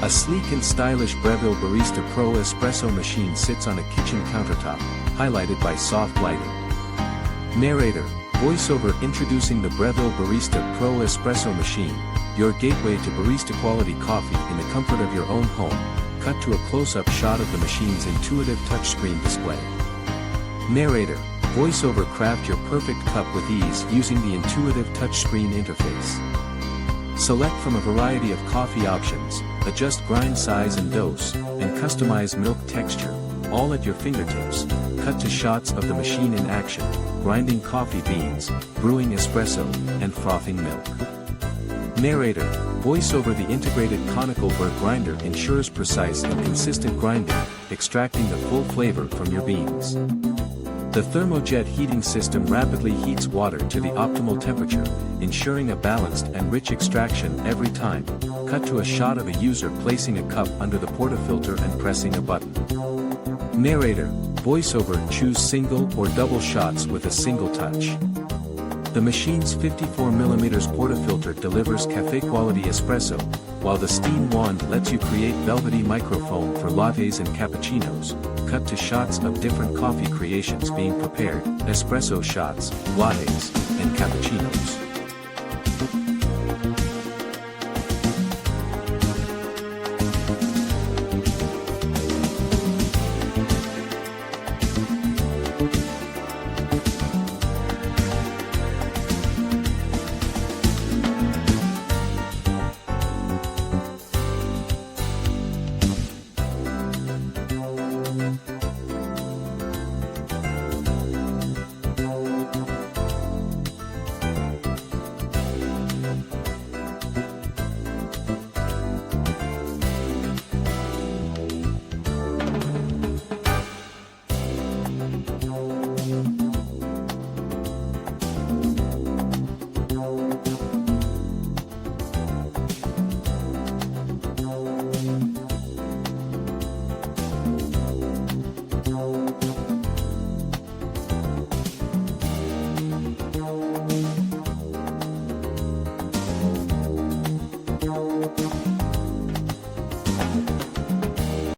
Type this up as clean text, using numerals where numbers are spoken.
A sleek and stylish Breville Barista Pro Espresso machine sits on a kitchen countertop, highlighted by soft lighting. Narrator, voiceover introducing the Breville Barista Pro Espresso machine, your gateway to barista quality coffee in the comfort of your own home. Cut to a close-up shot of the machine's intuitive touchscreen display. Narrator, voiceover craft your perfect cup with ease using the intuitive touchscreen interface. Select from a variety of coffee options, adjust grind size and dose, and customize milk texture, all at your fingertips. Cut to shots of the machine in action, grinding coffee beans, brewing espresso, and frothing milk. Narrator, voiceover the integrated conical burr grinder ensures precise and consistent grinding, extracting the full flavor from your beans. The thermojet heating system rapidly heats water to the optimal temperature, ensuring a balanced and rich extraction every time. Cut to a shot of a user placing a cup under the portafilter and pressing a button. Narrator, voiceover choose single or double shots with a single touch. The machine's 54mm portafilter delivers cafe-quality espresso, while the steam wand lets you create velvety microfoam for lattes and cappuccinos. Cut to shots of different coffee creations being prepared, espresso shots, lattes, and cappuccinos.